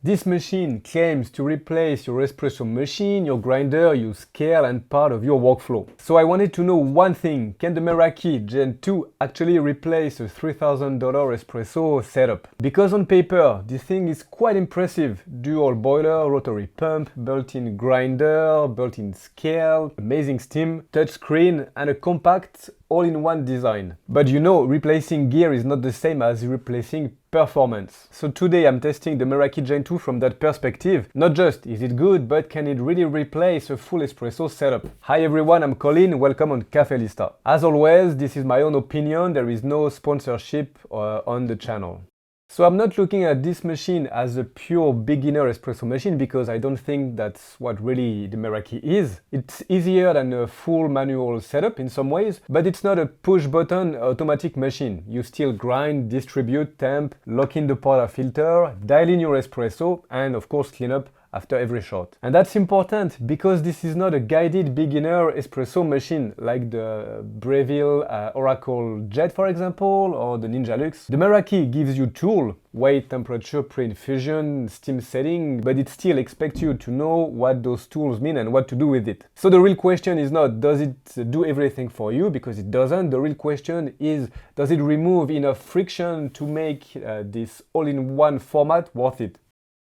This machine claims to replace your espresso machine, your grinder, your scale and part of your workflow. So I wanted to know one thing: can the Meraki Gen 2 actually replace a $3,000 espresso setup? Because on paper, this thing is quite impressive. Dual boiler, rotary pump, built-in grinder, built-in scale, amazing steam, touchscreen and a compact all-in-one design. But you know, replacing gear is not the same as replacing performance. So today I'm testing the Meraki Gen 2 from that perspective. Not just is it good, but can it really replace a full espresso setup? Hi everyone, I'm Colin, welcome on Cafe Lista. As always, this is my own opinion, there is no sponsorship on the channel. So I'm not looking at this machine as a pure beginner espresso machine because I don't think that's what really the Meraki is. It's easier than a full manual setup in some ways, but it's not a push-button automatic machine. You still grind, distribute, tamp, lock in the portafilter, dial in your espresso, and of course clean up after every shot. And that's important because this is not a guided beginner espresso machine like the Breville Oracle Jet, for example, or the Ninja Luxe. The Meraki gives you tool, weight, temperature, pre-infusion, steam setting, but it still expects you to know what those tools mean and what to do with it. So the real question is not, does it do everything for you? Because it doesn't. The real question is, does it remove enough friction to make this all-in-one format worth it?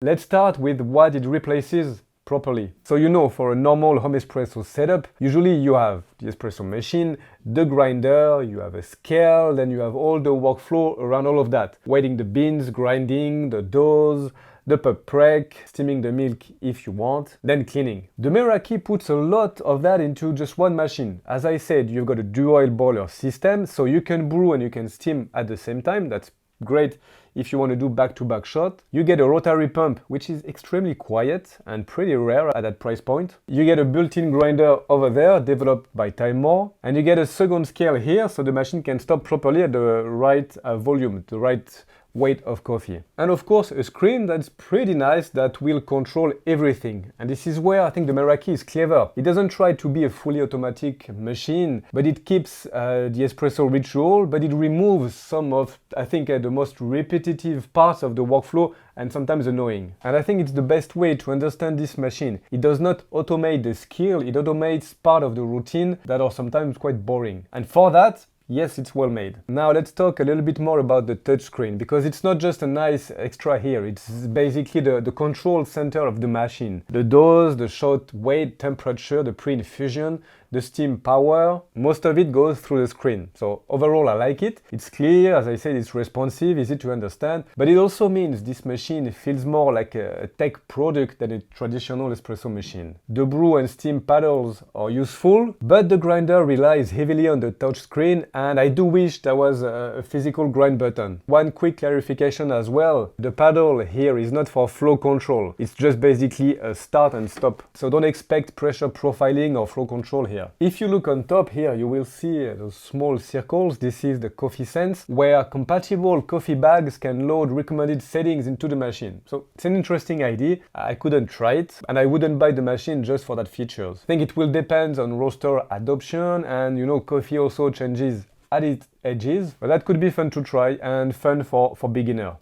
Let's start with what it replaces properly. So you know, for a normal home espresso setup, usually you have the espresso machine, the grinder, you have a scale, then you have all the workflow around all of that. Weighting the beans, grinding, the doughs, the pup prep, steaming the milk if you want, then cleaning. The Meraki puts a lot of that into just one machine. As I said, you've got a dual boiler system, so you can brew and you can steam at the same time. That's great if you want to do back-to-back shot. You get a rotary pump, which is extremely quiet and pretty rare at that price point. You get a built-in grinder over there, developed by Timemore. And you get a second scale here, so the machine can stop properly at the right volume, the right weight of coffee. And of course, a screen that's pretty nice that will control everything. And this is where I think the Meraki is clever. It doesn't try to be a fully automatic machine, but it keeps the espresso ritual, but it removes some of, I think, the most repetitive parts of the workflow and sometimes annoying. And I think it's the best way to understand this machine. It does not automate the skill, it automates part of the routine that are sometimes quite boring. And for that, yes, it's well made. Now let's talk a little bit more about the touchscreen, because it's not just a nice extra here, it's basically the control center of the machine. The dose, the shot weight, temperature, the pre-infusion, the steam power, most of it goes through the screen. So overall I like it. It's clear, as I said, it's responsive, easy to understand, but it also means this machine feels more like a tech product than a traditional espresso machine. The brew and steam paddles are useful, but the grinder relies heavily on the touchscreen, and I do wish there was a physical grind button. One quick clarification as well, the paddle here is not for flow control, it's just basically a start and stop. So don't expect pressure profiling or flow control here. If you look on top here, you will see those small circles. This is the coffee sense, where compatible coffee bags can load recommended settings into the machine. So it's an interesting idea. I couldn't try it, and I wouldn't buy the machine just for that features. I think it will depend on roaster adoption, and you know, coffee also changes at its edges, but that could be fun to try and fun for beginner.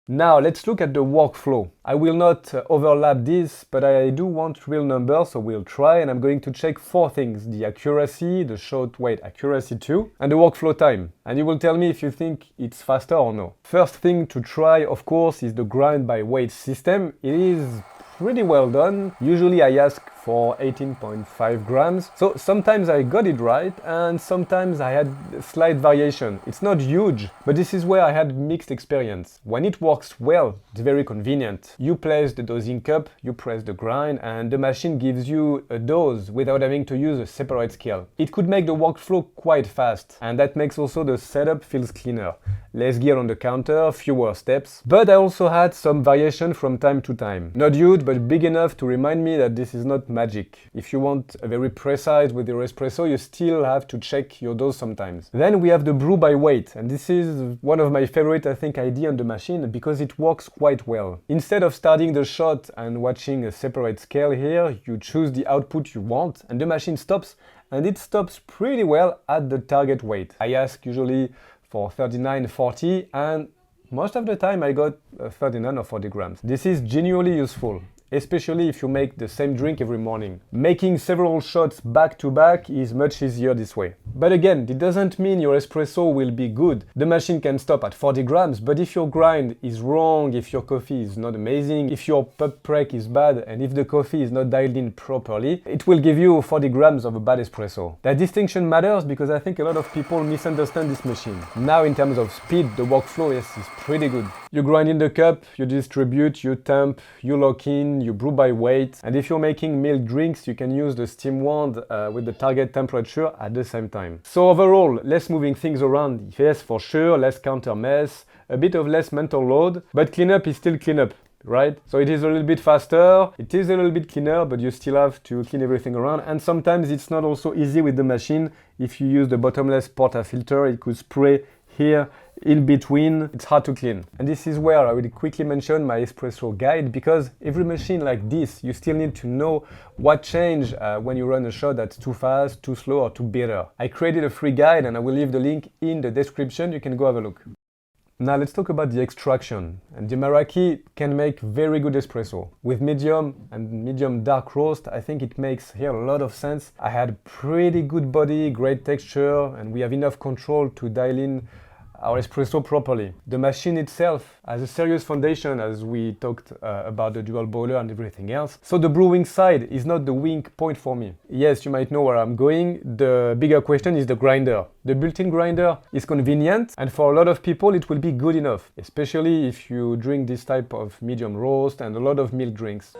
Now let's look at the workflow. I will not overlap this, but I do want real numbers, so we'll try, and I'm going to check 4 things: the accuracy, the shot weight accuracy too, and the workflow time. And you will tell me if you think it's faster or no. First thing to try, of course, is the grind-by-weight system. It is pretty well done. Usually I ask for 18.5 grams. So sometimes I got it right and sometimes I had a slight variation. It's not huge, but this is where I had mixed experience. When it works well, it's very convenient. You place the dosing cup, you press the grind, and the machine gives you a dose without having to use a separate scale. It could make the workflow quite fast, and that makes also the setup feels cleaner. Less gear on the counter, fewer steps. But I also had some variation from time to time. Not huge, but big enough to remind me that this is not magic. If you want a very precise with your espresso, you still have to check your dose sometimes. Then we have the brew-by-weight, and this is one of my favorite, I think, idea on the machine because it works quite well. Instead of starting the shot and watching a separate scale here, you choose the output you want and the machine stops, and it stops pretty well at the target weight. I ask usually for 39.40 and Most of the time I got 39 or 40 grams. This is genuinely useful, especially if you make the same drink every morning. Making several shots back to back is much easier this way. But again, it doesn't mean your espresso will be good. The machine can stop at 40 grams, but if your grind is wrong, if your coffee is not amazing, if your pump preg is bad, and if the coffee is not dialed in properly, it will give you 40 grams of a bad espresso. That distinction matters because I think a lot of people misunderstand this machine. Now in terms of speed, the workflow is pretty good. You grind in the cup, you distribute, you tamp, you lock in, you brew by weight, and if you're making milk drinks, you can use the steam wand with the target temperature at the same time. So overall, less moving things around, yes, for sure, less counter mess, a bit of less mental load, but cleanup is still cleanup, right? So it is a little bit faster, it is a little bit cleaner, but you still have to clean everything around, and sometimes it's not also easy with the machine. If you use the bottomless portafilter, it could spray here in between, it's hard to clean. And this is where I will quickly mention my espresso guide, because every machine like this, you still need to know what change when you run a shot that's too fast, too slow, or too bitter. I created a free guide and I will leave the link in the description, you can go have a look. Now let's talk about the extraction. And the Meraki can make very good espresso. With medium and medium dark roast, I think it makes here a lot of sense. I had pretty good body, great texture, and we have enough control to dial in our espresso properly. The machine itself has a serious foundation, as we talked about the dual boiler and everything else. So the brewing side is not the weak point for me. Yes, you might know where I'm going. The bigger question is the grinder. The built-in grinder is convenient, and for a lot of people it will be good enough, especially if you drink this type of medium roast and a lot of milk drinks.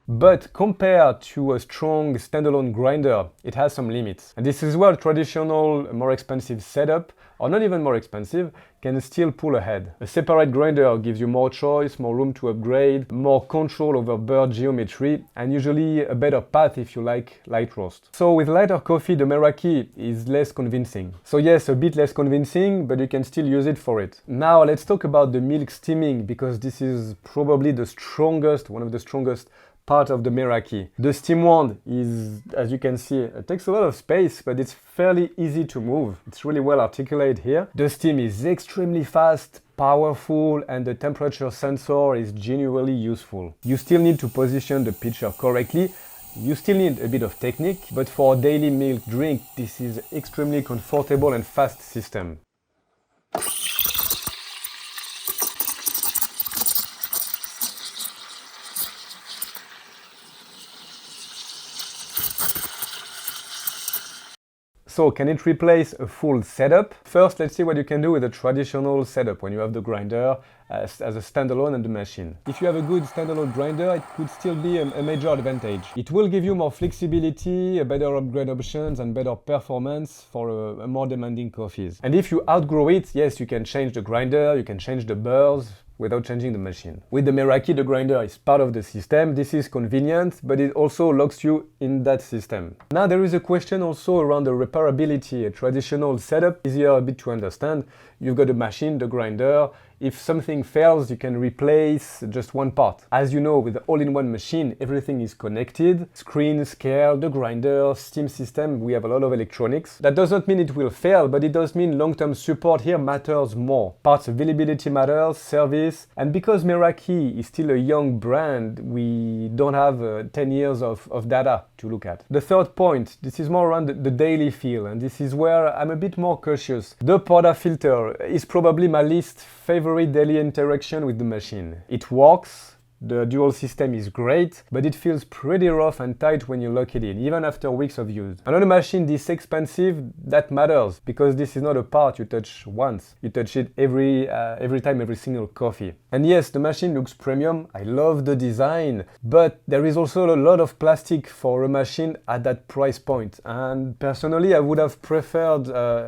But compared to a strong standalone grinder, it has some limits. And this is where a traditional, more expensive setup, or not even more expensive, can still pull ahead. A separate grinder gives you more choice, more room to upgrade, more control over bird geometry, and usually a better path if you like light roast. So with lighter coffee, the Meraki is less convincing. So yes, a bit less convincing, but you can still use it for it. Now let's talk about the milk steaming, because this is probably the strongest, one of the strongest part of the Meraki. The steam wand is, as you can see, it takes a lot of space, but it's fairly easy to move. It's really well articulated here. The steam is extremely fast, powerful, and the temperature sensor is genuinely useful. You still need to position the pitcher correctly. You still need a bit of technique, but for a daily milk drink, this is extremely comfortable and fast system. So can it replace a full setup? First, let's see what you can do with a traditional setup when you have the grinder as a standalone and the machine. If you have a good standalone grinder, it could still be a major advantage. It will give you more flexibility, a better upgrade options, and better performance for a more demanding coffees. And if you outgrow it, yes, you can change the grinder, you can change the burrs, without changing the machine. With the Meraki, the grinder is part of the system. This is convenient, but it also locks you in that system. Now there is a question also around the repairability. A traditional setup is easier a bit to understand. You've got the machine, the grinder. If something fails, you can replace just one part. As you know, with the all-in-one machine, everything is connected. Screen, scale, the grinder, steam system, we have a lot of electronics. That doesn't mean it will fail, but it does mean long-term support here matters more. Parts availability matters, service, and because Meraki is still a young brand, we don't have 10 years of data to look at. The third point, this is more around the daily feel, and this is where I'm a bit more cautious. The portafilter is probably my least favorite daily interaction with the machine. It works, the dual system is great, but it feels pretty rough and tight when you lock it in, even after weeks of use. And on a machine this expensive, that matters, because this is not a part you touch once. You touch it every time, every single coffee. And yes, the machine looks premium, I love the design, but there is also a lot of plastic for a machine at that price point. And personally, I would have preferred,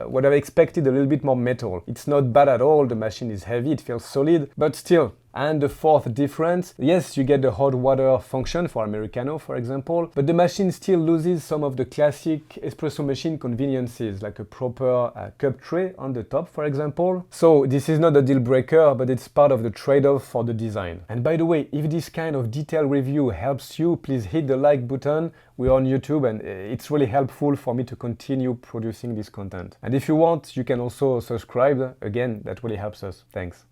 what I've expected, a little bit more metal. It's not bad at all, the machine is heavy, it feels solid, but still, And the fourth difference, yes, you get the hot water function for Americano, for example, but the machine still loses some of the classic espresso machine conveniences, like a proper cup tray on the top, for example. So this is not a deal breaker, but it's part of the trade-off for the design. And by the way, if this kind of detailed review helps you, please hit the like button. We're on YouTube and it's really helpful for me to continue producing this content. And if you want, you can also subscribe. Again, that really helps us. Thanks.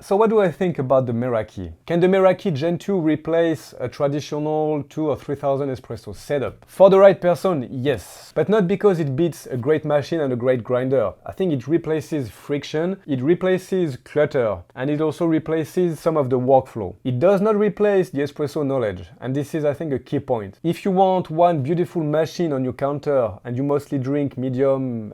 So what do I think about the Meraki? Can the Meraki Gen 2 replace a traditional 2,000 or 3,000 espresso setup? For the right person, yes. But not because it beats a great machine and a great grinder. I think it replaces friction, it replaces clutter, and it also replaces some of the workflow. It does not replace the espresso knowledge, and this is, I think, a key point. If you want one beautiful machine on your counter and you mostly drink medium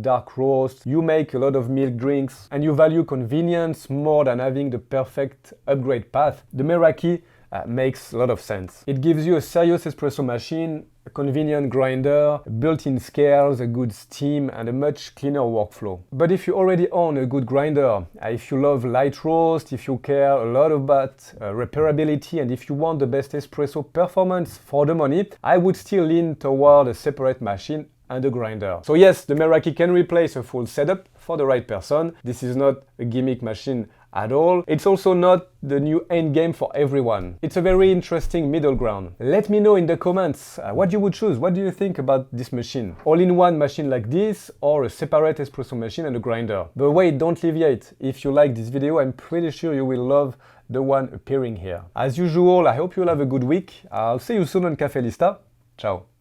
dark roast, you make a lot of milk drinks, and you value convenience more than having the perfect upgrade path, the Meraki makes a lot of sense. It gives you a serious espresso machine, a convenient grinder, built-in scales, a good steam, and a much cleaner workflow. But if you already own a good grinder, if you love light roast, if you care a lot about repairability, and if you want the best espresso performance for the money, I would still lean toward a separate machine and a grinder. So yes, the Meraki can replace a full setup for the right person. This is not a gimmick machine at all. It's also not the new end game for everyone. It's a very interesting middle ground. Let me know in the comments what you would choose. What do you think about this machine? All-in-one machine like this, or a separate espresso machine and a grinder? But wait, don't leave yet. If you like this video, I'm pretty sure you will love the one appearing here. As usual, I hope you'll have a good week. I'll see you soon on Cafe Lista. Ciao.